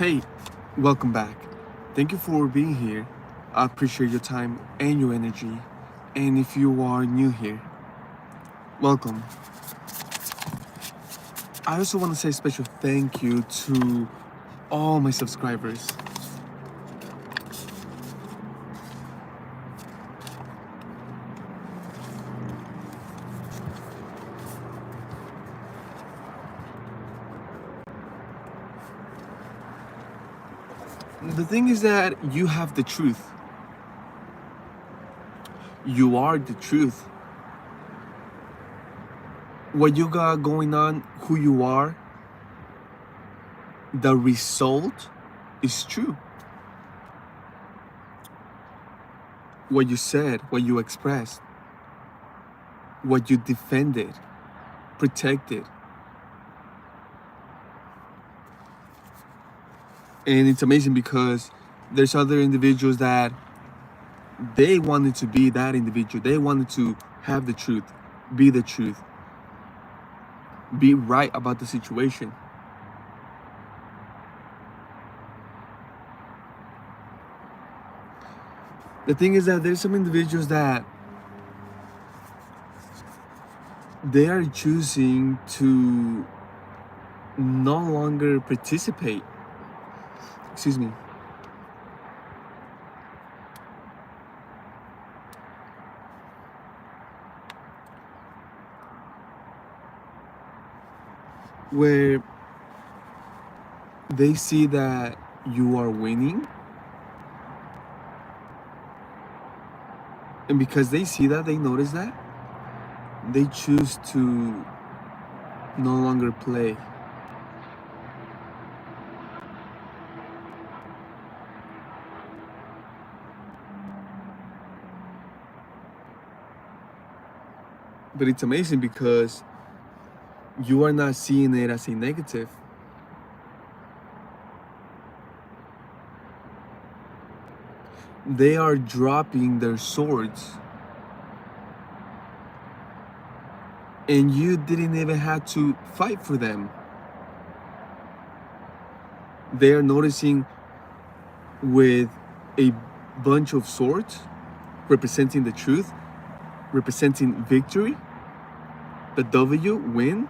Hey, welcome back. Thank you for being here. I appreciate your time and your energy. And if you are new here, welcome. I also want to say a special thank you to all my subscribers. The thing is that you have the truth. You are the truth. What you got going on, who you are, the result is true. What you said, what you expressed, what you defended, protected. And it's amazing because there's other individuals that they wanted to be that individual. They wanted to have the truth, be right about the situation. The thing is that there's some individuals that they are choosing to no longer participate. Excuse me. Where they see that you are winning, and because they see that, they notice that, they choose to no longer play. But it's amazing because you are not seeing it as a negative. They are dropping their swords. And you didn't even have to fight for them. They are noticing with a bunch of swords representing the truth, representing victory, the W, win.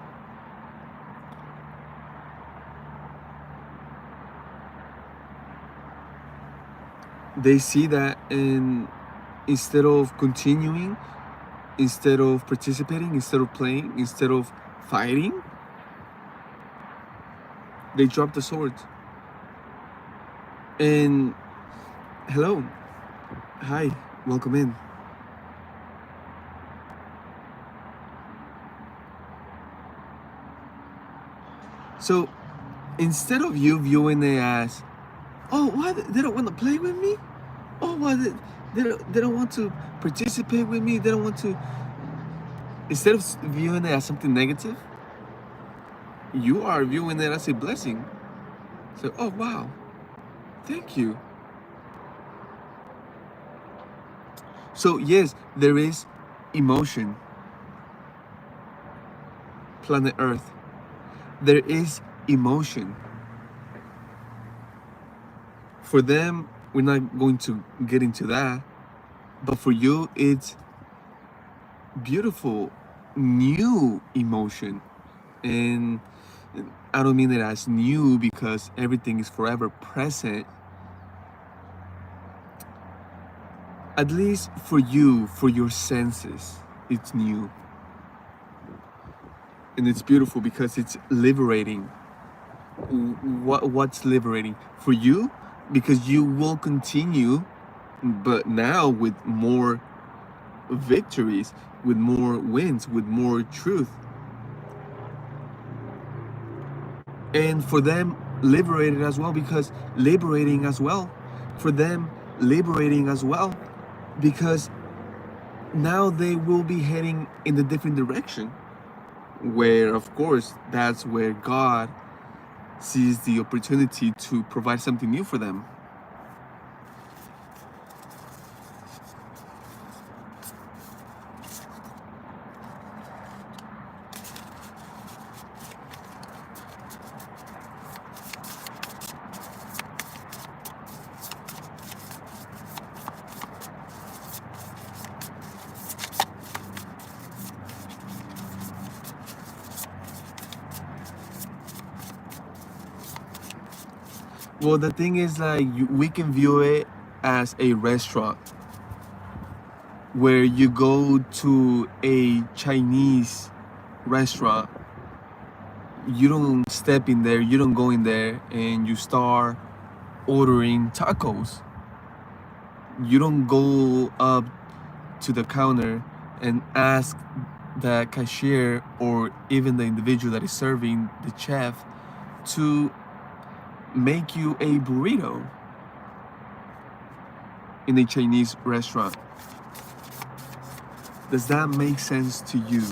They see that, and instead of continuing, instead of participating, instead of playing, instead of fighting, they drop the swords. And hello, hi, welcome in. So instead of you viewing it as, oh, why they don't want to play with me? Oh, why they don't want to participate with me? They don't want to. Instead of viewing it as something negative, you are viewing it as a blessing. So, oh wow, thank you. So yes, there is emotion. Planet Earth. There is emotion. For them, we're not going to get into that. But for you, it's beautiful, new emotion. And I don't mean it as new because everything is forever present. At least for you, for your senses, it's new. And it's beautiful because it's liberating. What's liberating? For you, because you will continue, but now with more victories, with more wins, with more truth. And for them, liberated as well, because liberating as well. For them, liberating as well, because now they will be heading in a different direction. Where, of course, that's where God sees the opportunity to provide something new for them. Well, the thing is, like, we can view it as a restaurant where you go to a Chinese restaurant. You don't step in there, you don't go in there and you start ordering tacos. You don't go up to the counter and ask the cashier or even the individual that is serving, the chef, to make you a burrito in a Chinese restaurant. Does that make sense to you?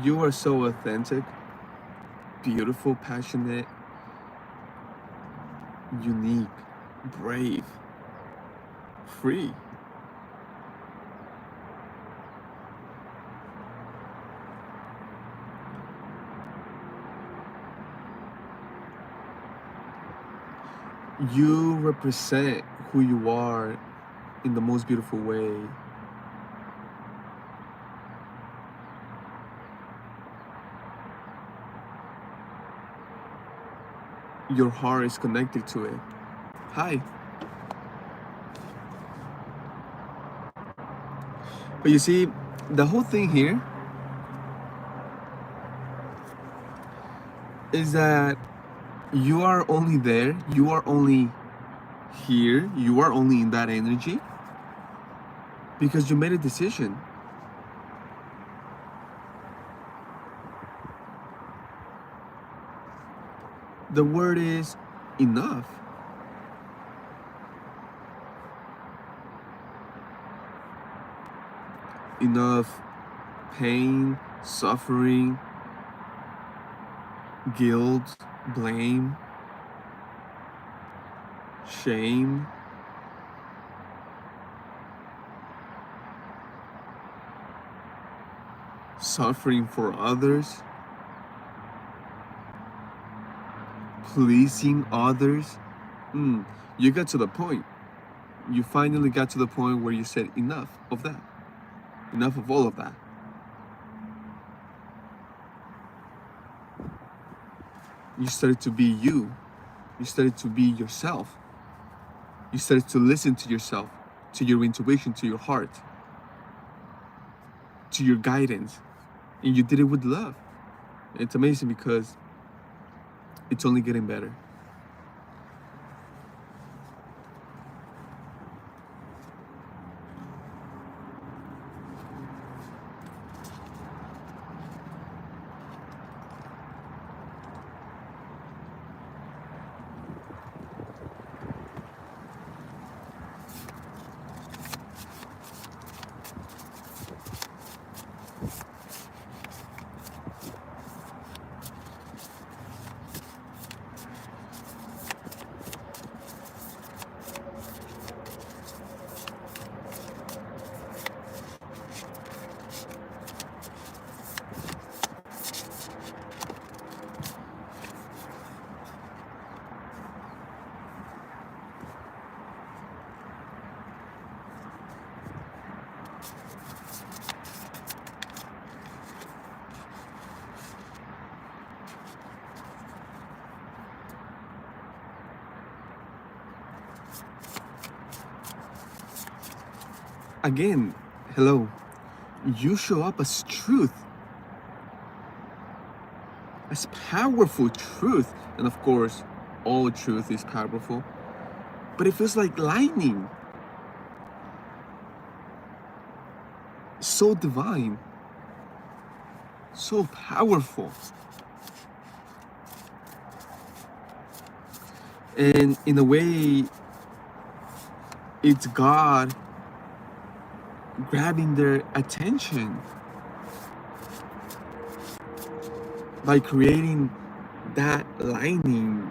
You are so authentic, beautiful, passionate, unique, brave, free. You represent who you are in the most beautiful way. Your heart is connected to it. Hi. But you see, the whole thing here is that you are only there, you are only here, you are only in that energy because you made a decision. The word is enough. Enough pain, suffering, guilt, blame, shame, suffering for others, pleasing others. You got to the point. You finally got to the point where you said enough of that. Enough of all of that. You started to be you. You started to be yourself. You started to listen to yourself, to your intuition, to your heart, to your guidance. And you did it with love. It's amazing because it's only getting better. Again, hello. You show up as truth, as powerful truth. And of course, all truth is powerful, but it feels like lightning. So divine, so powerful. And in a way, it's God grabbing their attention by creating that lightning,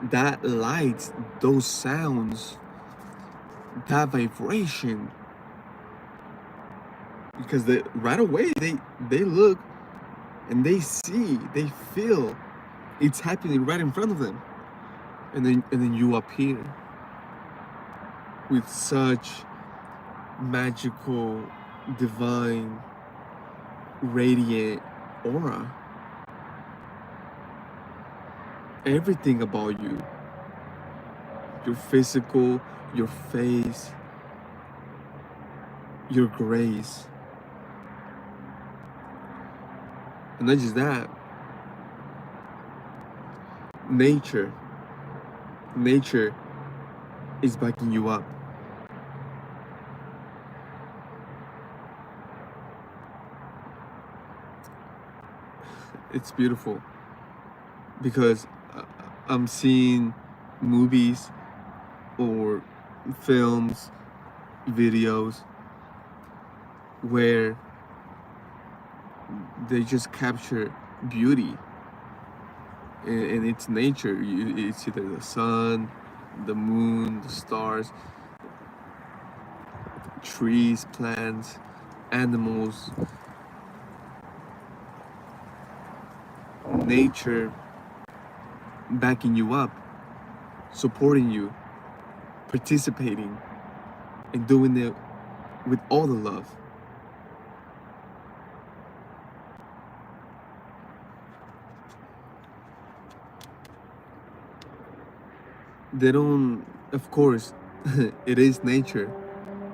that light, those sounds, that vibration, because right away they look and they see, they feel it's happening right in front of them, and then you appear with such magical, divine, radiant aura. Everything about you, your physical, your face, your grace, and not just that, nature is backing you up. It's beautiful because I'm seeing movies or films, videos where they just capture beauty, and it's nature. It's either the sun, the moon, the stars, trees, plants, animals, nature backing you up, supporting you, participating, and doing it with all the love. They don't, of course, it is nature,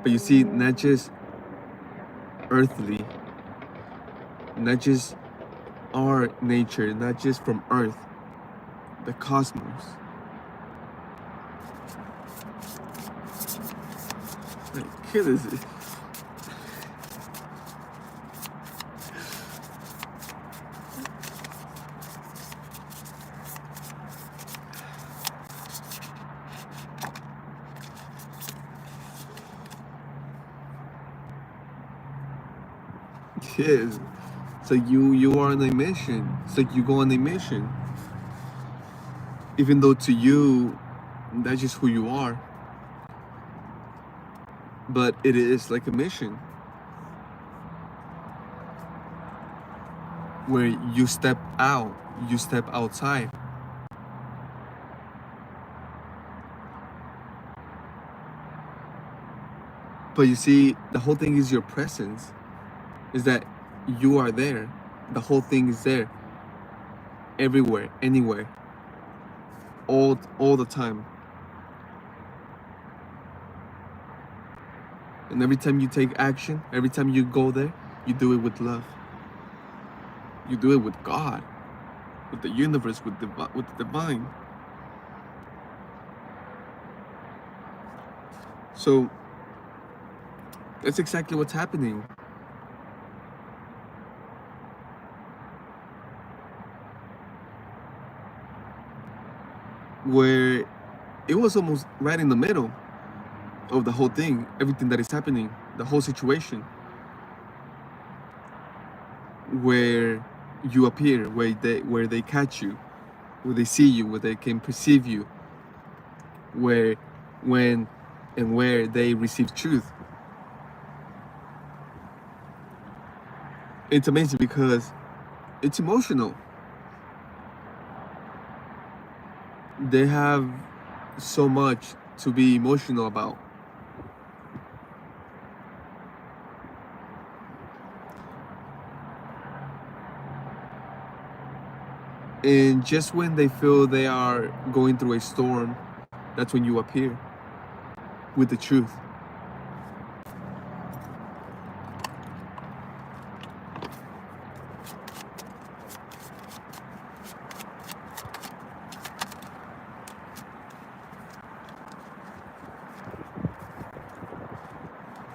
but you see, not just earthly, not just our nature, not just from Earth, the cosmos. Like, here this is. Yes. So you are on a mission. It's like you go on a mission. Even though to you, that's just who you are. But it is like a mission where you step out, you step outside. But you see, the whole thing is your presence. Is that you are there. The whole thing is there. Everywhere, anywhere. All the time. And every time you take action, every time you go there, you do it with love. You do it with God, with the universe, with the divine. So that's exactly what's happening. Where it was almost right in the middle of the whole thing, everything that is happening, the whole situation, where you appear, where they catch you, where they see you, where they can perceive you, where, when, and where they receive truth. It's amazing because it's emotional. They have so much to be emotional about. And just when they feel they are going through a storm, that's when you appear with the truth.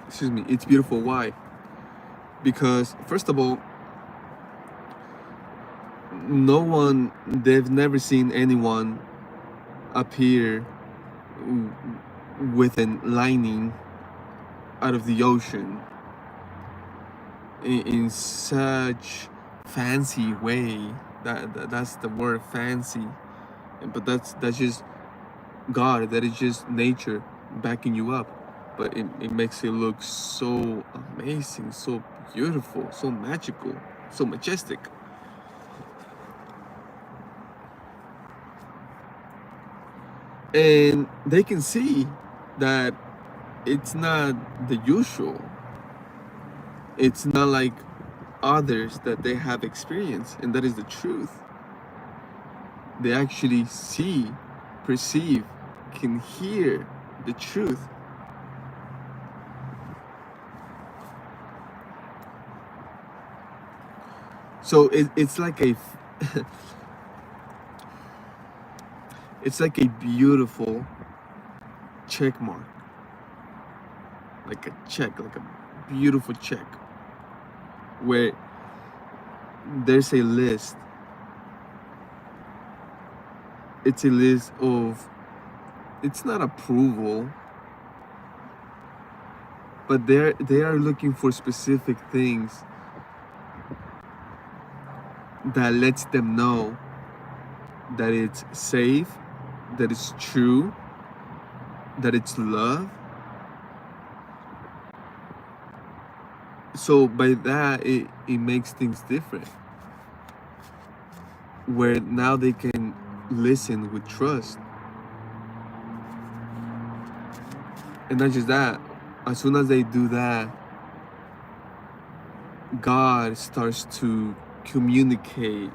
Excuse me, it's beautiful. Why? Because first of all, they've never seen anyone appear with a lining out of the ocean in such fancy way. That's the word, fancy. But that's just God. That is just nature backing you up. but it makes it look so amazing, so beautiful, so magical, so majestic. And they can see that it's not the usual. It's not like others that they have experienced, and that is the truth. They actually see, perceive, can hear the truth. So it's like a it's like a beautiful check mark, like a check, like a beautiful check, where there's a list. It's a list of, it's not approval, but they are looking for specific things that lets them know that it's safe, that it's true, that it's love. So by that, it makes things different, where now they can listen with trust. And not just that, as soon as they do that, God starts to communicate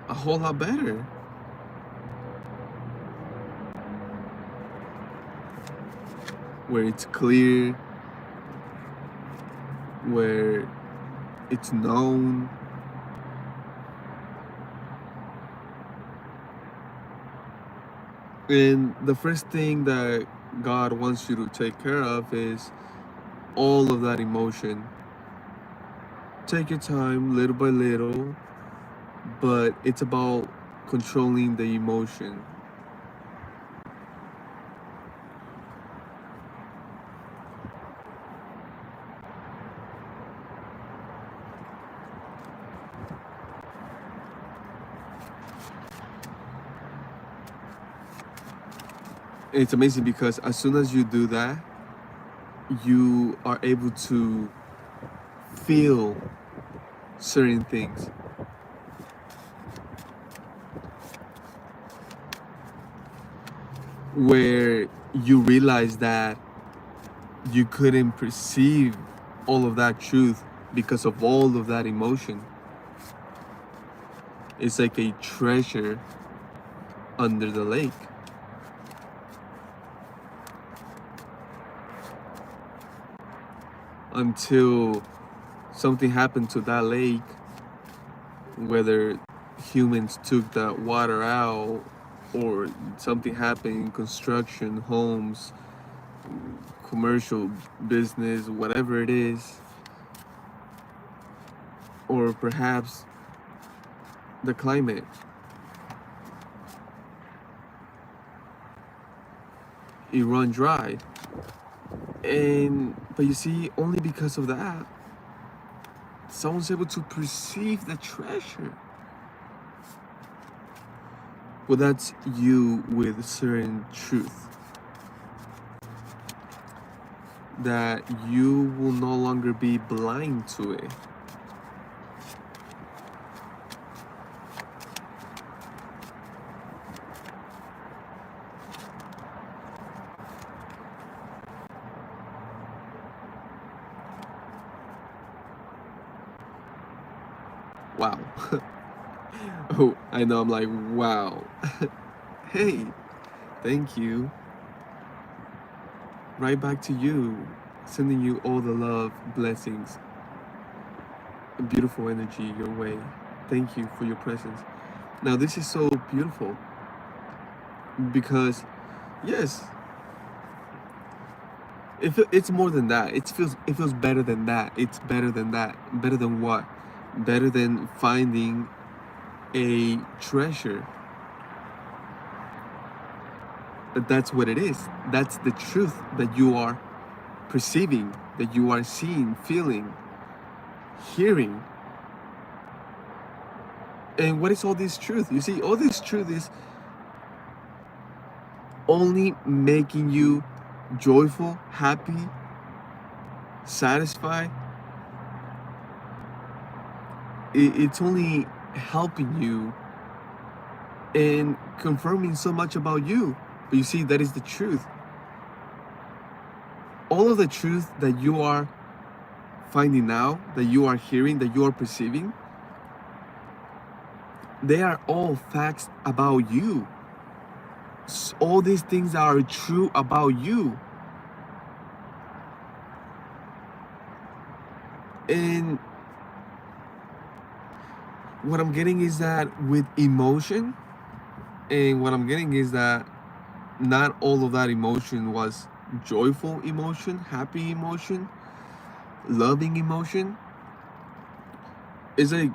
a whole lot better. Where it's clear, where it's known. And the first thing that God wants you to take care of is all of that emotion. Take your time, little by little, but it's about controlling the emotion. It's amazing because as soon as you do that, you are able to feel certain things. Where you realize that you couldn't perceive all of that truth because of all of that emotion. It's like a treasure under the lake. Until something happened to that lake, whether humans took that water out or something happened in construction, homes, commercial business, whatever it is, or perhaps the climate. It run dry. But you see, only because of that, someone's able to perceive the treasure. Well, that's you with certain truth. That you will no longer be blind to it. Wow. Oh, I know, I'm like, wow. Hey, thank you. Right back to you. Sending you all the love, blessings, and beautiful energy your way. Thank you for your presence. Now, this is so beautiful because, yes, it's more than that. It feels better than that. It's better than that. Better than what? Better than finding a treasure. But that's what it is. That's the truth that you are perceiving, that you are seeing, feeling, hearing. And what is all this truth? You see, all this truth is only making you joyful, happy, satisfied. It's only helping you and confirming so much about you. But you see, that is the truth. All of the truth that you are finding now, that you are hearing, that you are perceiving, they are all facts about you. All these things are true about you. And what I'm getting is that with emotion, and what I'm getting is that not all of that emotion was joyful emotion, happy emotion, loving emotion. It's like,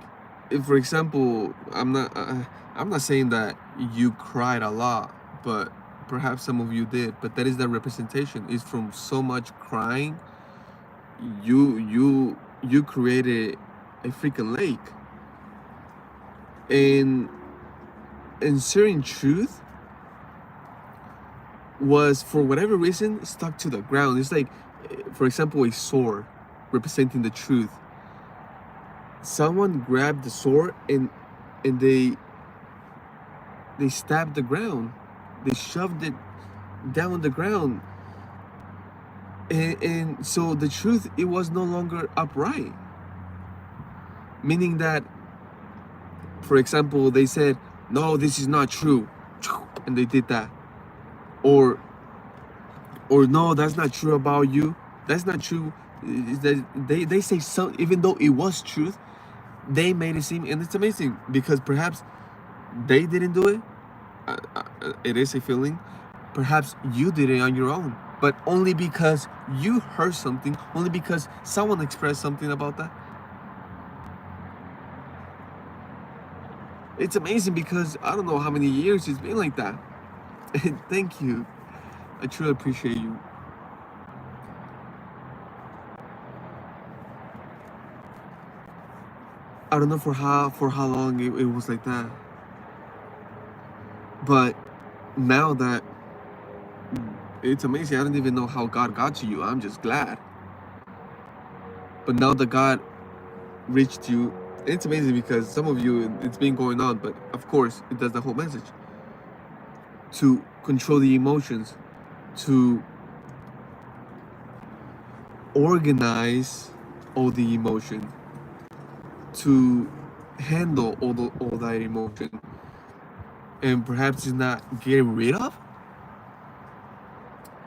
if, for example, I'm not saying that you cried a lot, but perhaps some of you did. But that is the representation. Is from so much crying, you created a freaking lake. And certain truth was, for whatever reason, stuck to the ground. It's like, for example, a sword representing the truth. Someone grabbed the sword and they stabbed the ground. They shoved it down the ground. And so the truth, it was no longer upright. Meaning that, for example, they said, no, this is not true. And they did that. Or no, that's not true about you. That's not true. They say so, even though it was truth, they made it seem, and it's amazing because perhaps they didn't do it. It is a feeling. Perhaps you did it on your own, but only because you heard something, only because someone expressed something about that. It's amazing because I don't know how many years it's been like that. And thank you. I truly appreciate you. I don't know for how long it was like that. But now that it's amazing, I don't even know how God got to you. I'm just glad. But now that God reached you, it's amazing because some of you, it's been going on, but of course it does the whole message. To control the emotions, to organize all the emotion, to handle all that emotion, and perhaps it's not get rid of,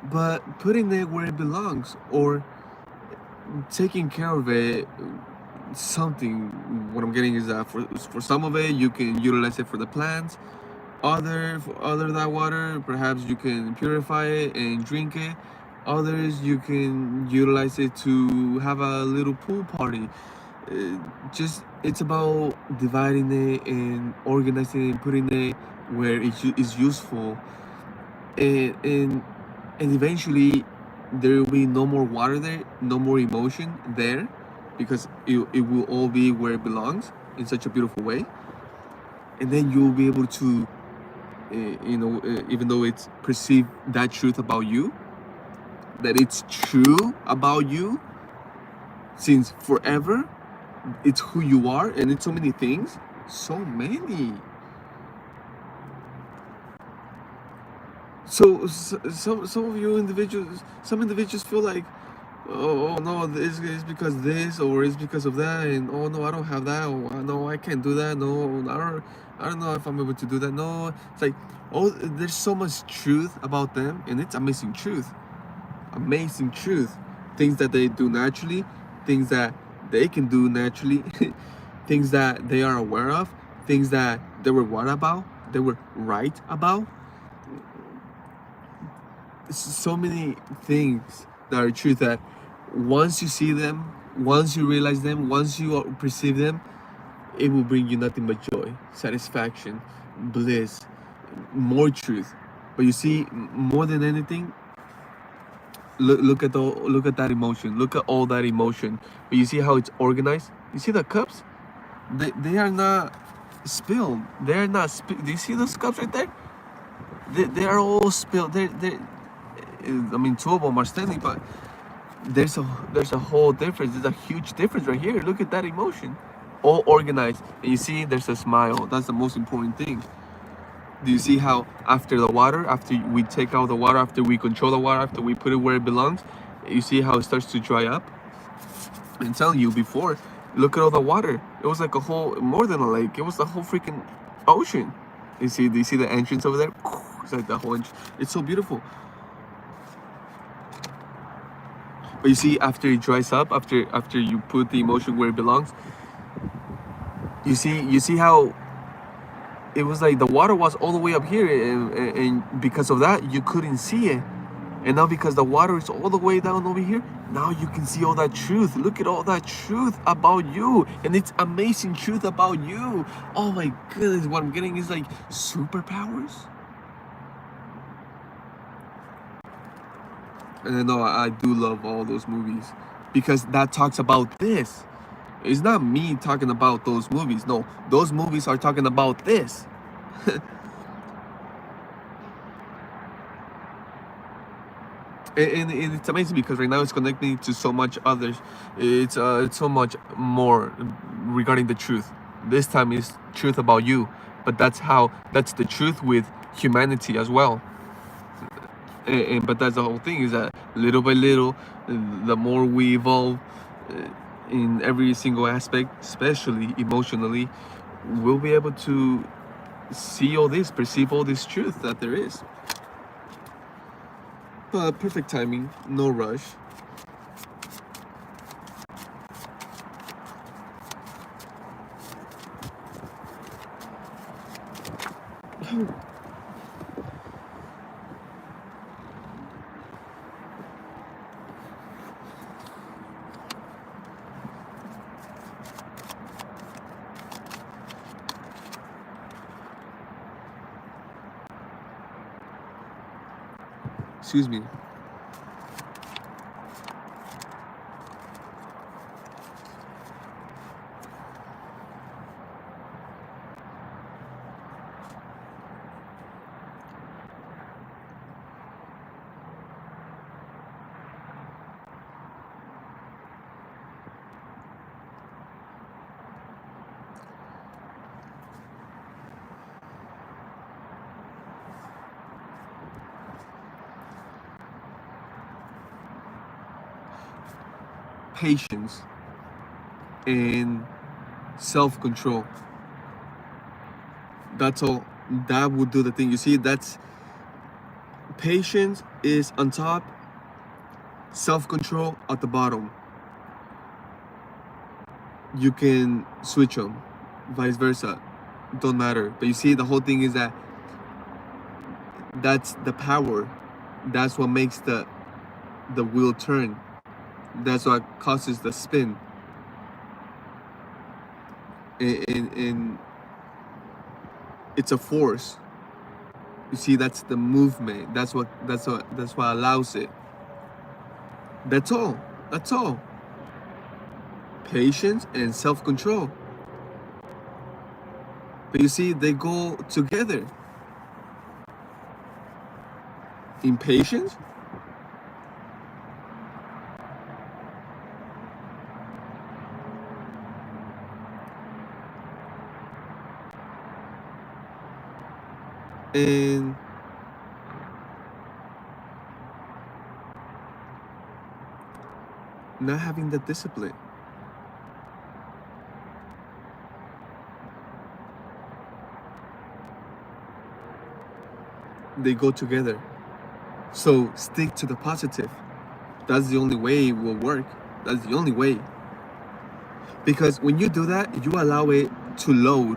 but putting it where it belongs, or taking care of it. Something, what I'm getting is that for some of it you can utilize it for the plants, other that water perhaps you can purify it and drink it, others you can utilize it to have a little pool party. Just, it's about dividing it and organizing it and putting it where it is useful, and eventually there will be no more water there, no more emotion there, because it will all be where it belongs in such a beautiful way. And then you'll be able to, even though it's perceived that truth about you, that it's true about you since forever, it's who you are, and it's so many things, so many. So some of you individuals, some individuals feel like, oh no, this is because this, or it's because of that, and oh no, I don't have that, or no, I can't do that, no, I don't know if I'm able to do that. No, it's like, oh, there's so much truth about them, and it's amazing truth, things that they do naturally, things that they can do naturally, things that they are aware of, things that they were right about. So many things that are true, that once you see them, once you realize them, once you perceive them, it will bring you nothing but joy, satisfaction, bliss, more truth. But you see, more than anything, look at that emotion. Look at all that emotion. But you see how it's organized. You see the cups? They are not spilled. They are not. Do you see those cups right there? They are all spilled. I mean, two of them are standing, but there's a whole difference. There's a huge difference right here. Look at that emotion, all organized. And you see, there's a smile. That's the most important thing. Do you see how after the water, after we take out the water, after we control the water, after we put it where it belongs, you see how it starts to dry up? I'm telling you before, look at all the water. It was like a whole, more than a lake. It was the whole freaking ocean. Do you see the entrance over there? It's like the whole entrance. It's so beautiful. But you see, after it dries up, after you put the emotion where it belongs, you see how it was like the water was all the way up here, and because of that you couldn't see it. And now because the water is all the way down over here, now you can see all that truth. Look at all that truth about you. And it's amazing truth about you. Oh my goodness, what I'm getting is like superpowers. And I know I do love all those movies because that talks about this. It's not me talking about those movies. No, those movies are talking about this. And it's amazing because right now it's connecting to so much others. It's so much more regarding the truth. This time is truth about you, but that's the truth with humanity as well. But that's the whole thing, is that little by little, the more we evolve in every single aspect, especially emotionally, we'll be able to see all this, perceive all this truth that there is. But perfect timing, no rush. Excuse me. Patience and self-control. That's all. That would do the thing. You see, that's patience is on top, self-control at the bottom. You can switch them, vice versa. Don't matter. But you see, the whole thing is that that's the power. That's what makes the wheel turn. That's what causes the spin. And it's a force. You see, that's the movement. That's what allows it. That's all. That's all. Patience and self-control. But you see, they go together. Impatience and not having the discipline. They go together. So stick to the positive. That's the only way it will work. That's the only way. Because when you do that, you allow it to load.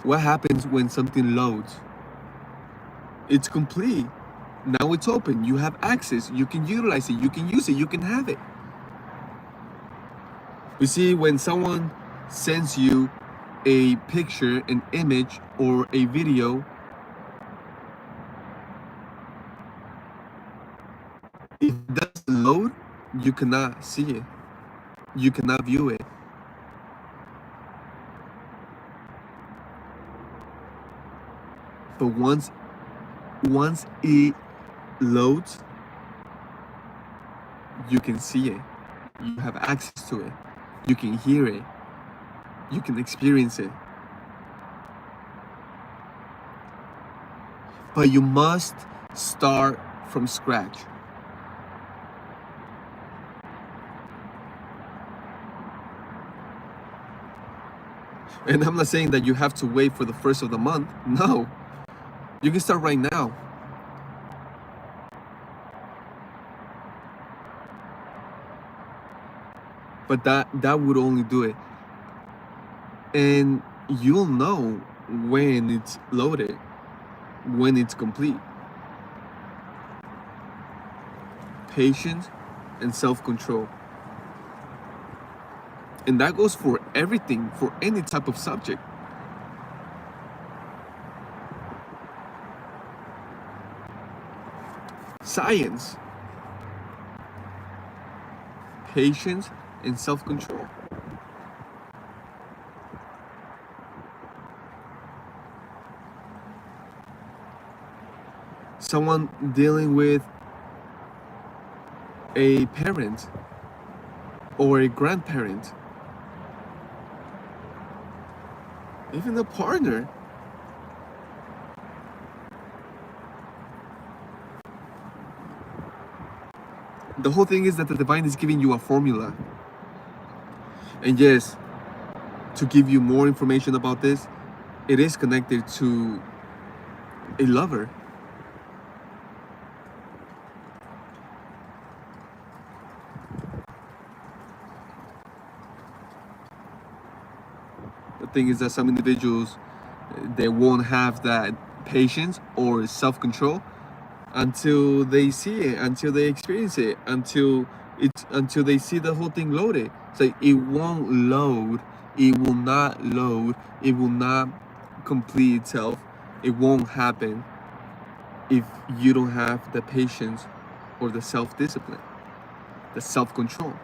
What happens when something loads? It's complete. Now it's open. You have access. You can utilize it. You can use it. You can have it. You see, when someone sends you a picture, an image, or a video, if it doesn't load, you cannot see it. You cannot view it. But once once it loads, you can see it, you have access to it, you can hear it, you can experience it. But you must start from scratch. And I'm not saying that you have to wait for the first of the month. No, you can start right now. But that would only do it. And you'll know when it's loaded, when it's complete. Patience and self-control. And that goes for everything, for any type of subject. Science. Patience and self-control. Someone dealing with a parent or a grandparent, even a partner. The whole thing is that the divine is giving you a formula. And yes, to give you more information about this, it is connected to a lover. The thing is that some individuals, they won't have that patience or self-control until they see it, until they experience it, until they see the whole thing loaded. So it won't load, it will not load, it will not complete itself, it won't happen if you don't have the patience or the self-discipline, the self-control.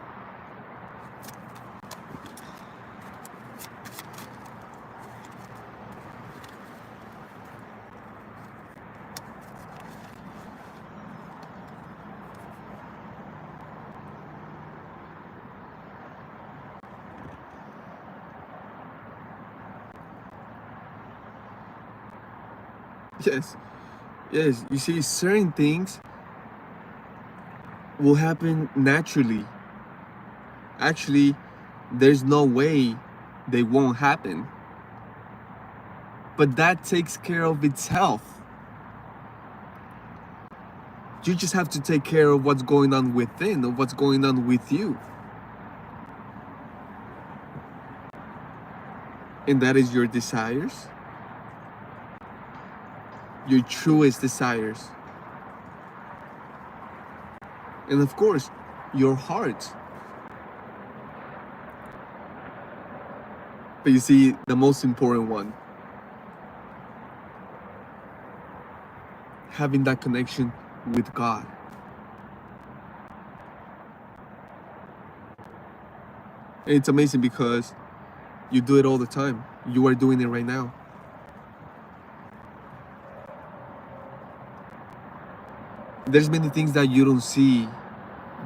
Yes, you see, certain things will happen naturally. Actually, there's no way they won't happen. But that takes care of itself. You just have to take care of what's going on within, of what's going on with you. And that is your desires, your truest desires. And of course, your heart. But you see, the most important one, having that connection with God. And it's amazing because you do it all the time. You are doing it right now. There's many things that you don't see,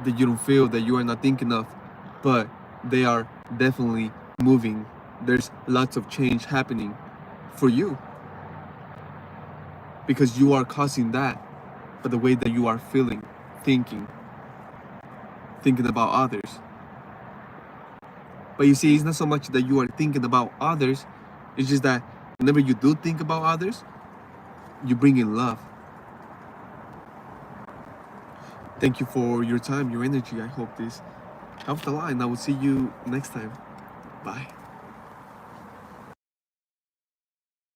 that you don't feel, that you are not thinking of, but they are definitely moving. There's lots of change happening for you because you are causing that by the way that you are feeling, thinking about others. But you see, it's not so much that you are thinking about others, it's just that whenever you do think about others, you bring in love. Thank you for your time, your energy. I hope this helped a lot, and I will see you next time. Bye.